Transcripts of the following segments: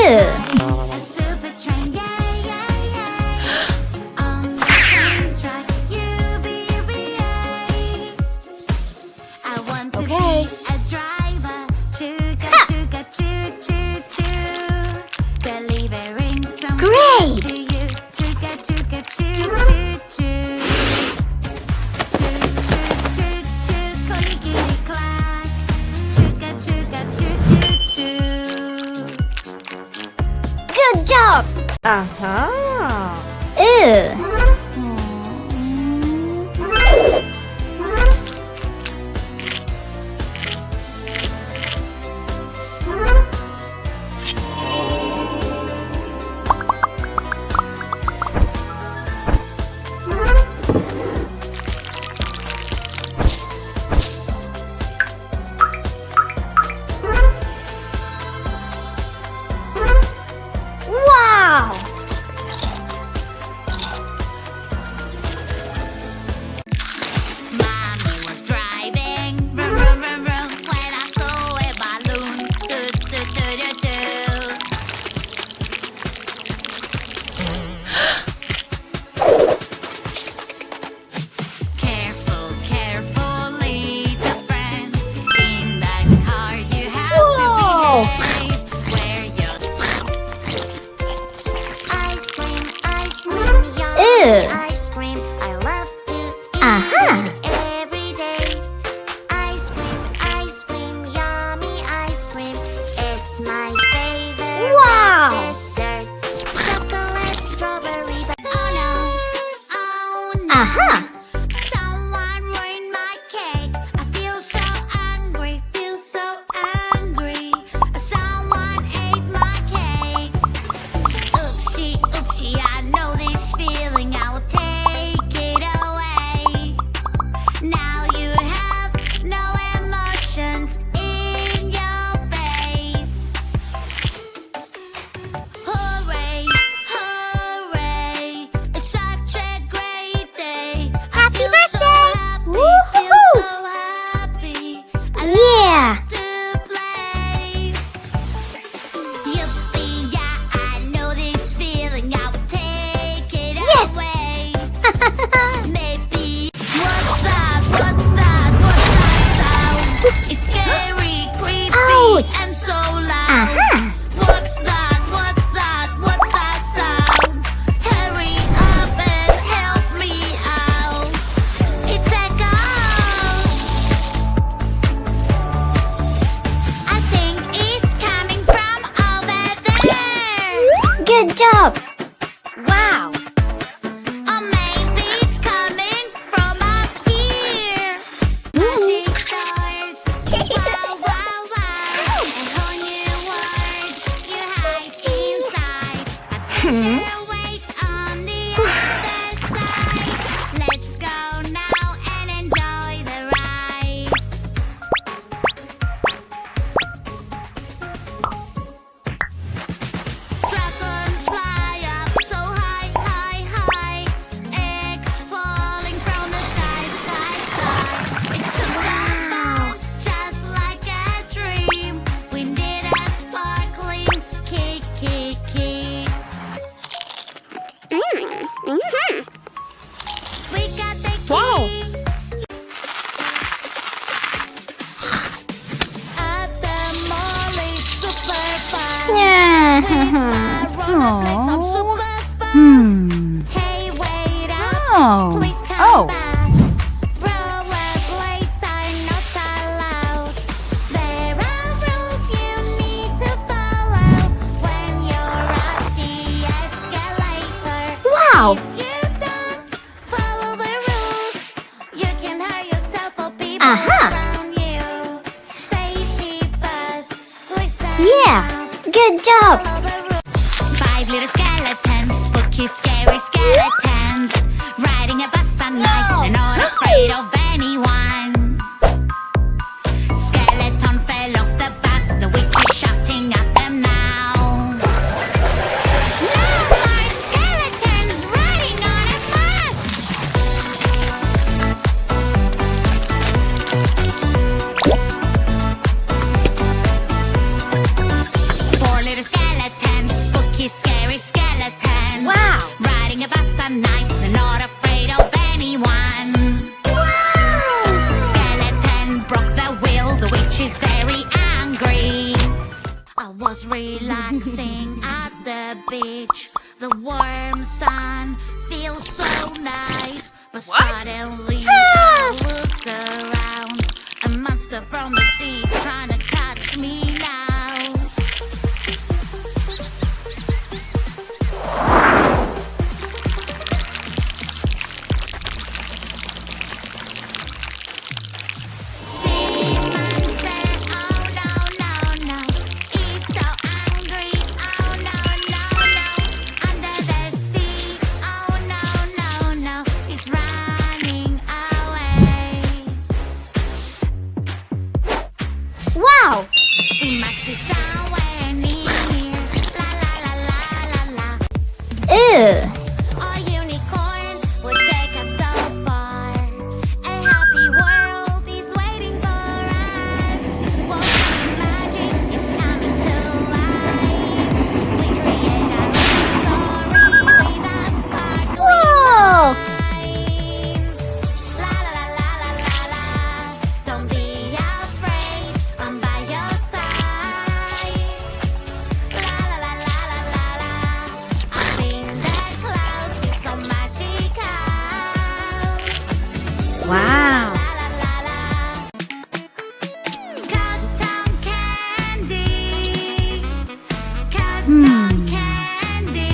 A super train, yeah, yeah, yeah. On the train tracks, I want to Okay. be a driver. Chuga, chuga, choo, choo, choo. Delivering some Great. to you. Chuga, chuga, choo, choo, choo. Choo, choo, choo, choo. Konikini clack. Chuga, chuga, choo, choo, choo. Good job. Aha. Ew. Wow. Mommy was driving, vroom, vroom, vroom, vroom, when I saw a balloon. Do, do, do, do, do. Careful, careful, little friend. In the car you have Whoa. to behave. Wear your ice cream, yummy Ew. ice cream. I love to eat Aha. every day. Ice cream, yummy ice cream. It's my favorite Wow. dessert. Chocolate, strawberry, but oh no, oh no. Aha. Someone ruined my cake. I feel so angry, feel so angry. Someone ate my cake. Oopsie, oopsie, I know this feeling. I will take it away. Now you have no emotions in your face. Hooray, hooray, it's such a great day. I Happy feel birthday. so happy, feel Woohoo. so happy. I Yeah. love to play. Yippee, yeah, I know this feeling. I will take it Yes. away. Maybe. What's that? What's that? What's that sound? It's scary, creepy, Ouch. and so loud. Aha. What's that? What's that? What's that sound? Hurry up and help me out. It's a ghost. I think it's coming from over there. Good job. Wow. Or maybe it's coming from up here. Magic doors. Wow, wow, wow. A whole new world you hide inside. A picture waits on the other side. Let's go now and enjoy the ride. Dragons fly up so high, high, high. Eggs falling from the sky, sky, sky. It's so fun, just like a dream. We need a sparkling kick, kick, kick. We got the key. Wow. At the mall is super fun. Yeah. Rollerblades on Aw. super fast. Hmm. Hey, wait up. Oh. Please come Oh. back. Rollerblades are not allowed. There are rules you need to follow when you're at the escalator. Wow. If you don't follow the rules, you can hurt yourself or people Aha. around you. Safety first. Listen Yeah. now. Good job. Follow the rules. 5 little skeletons, spooky, scary skeletons, riding a bus at night. They're not afraid of anyone. Skeleton fell off the bus. The witch is shouting at them now. No more skeletons riding on a bus. Four little skeletons relaxing at the beach. The warm sun feels so nice. But suddenly I look around. A monster from the sea trying to catch me now. Sea monster, oh no, no, no. He's so angry, oh no, no, no. Under the sea, oh no, no, no. He's running away. Wow! He must be somewhere near. La la la la la la. Ew! A unicorn would take us so far. A happy world is waiting for us. Walking magic is coming to life. We create our own story with our sparkling Whoa! minds. La la la la la la la. Don't be afraid, I'm by your side. La la la la la la la. Up in the clouds, it's so magical. Wow! La la la la. Cotton candy. Cotton candy.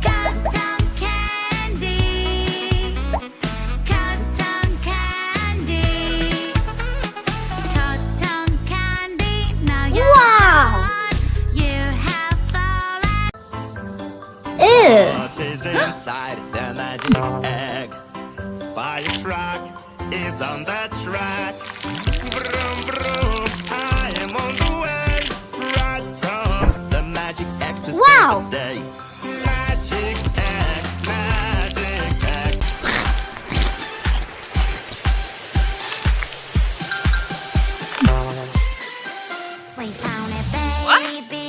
Cotton candy. Cotton candy. Cotton candy. Now you Wow! you have fallen. Ew! What is inside the magic egg? Fire truck is on the track. Vroom, vroom, I am on the way. Right from the magic egg to Wow. save the day. Magic egg, magic egg. We found a baby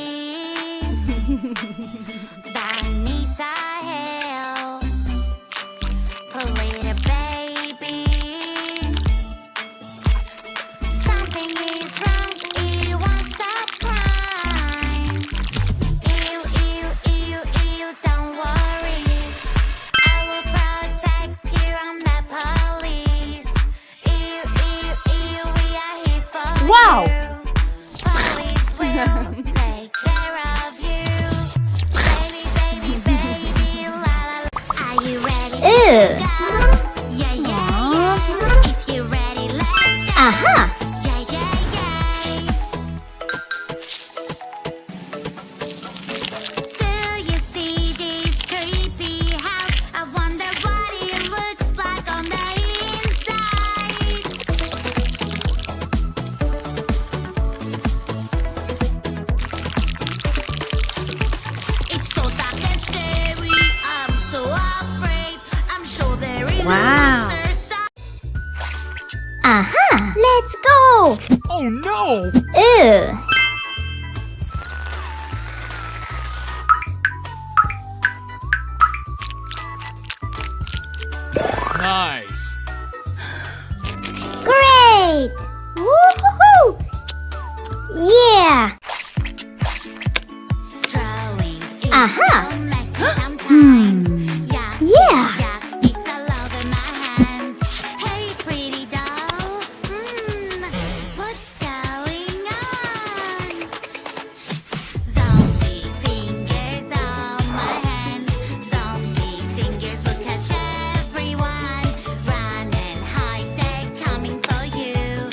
that needs our help. Poor little baby. Something is wrong. It won't stop crying. Ew, ew, ew, ew. Don't worry. I will protect you. I'm the police. Ew, ew, ew. We are here for Wow. you. Police will take care of you. Baby, baby, baby, la la la. Are you ready? Ew! Go. Yeah, yeah, yeah. If you're ready, let's go. Aha! Yeah, yeah, yeah. Do you see this creepy house? I wonder what it looks like on the inside. It's so dark and scary. I'm so afraid. I'm sure there is Wow. a monster. Aha! Let's go! Oh no! Ew! Nice! Great! Woohoo! Yeah! Drawing is Aha. so messy sometimes. Yuck, Yeah. yuck, it's all over my hands. Hey, pretty doll, what's going on? Zombie fingers on my hands. Zombie fingers will catch everyone. Run and hide, they're coming for you.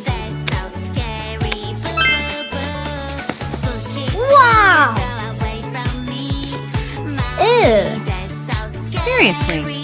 They're so scary, boo boo boo. Spooky Wow. fingers go away from me. Ew. They're so scary. Seriously.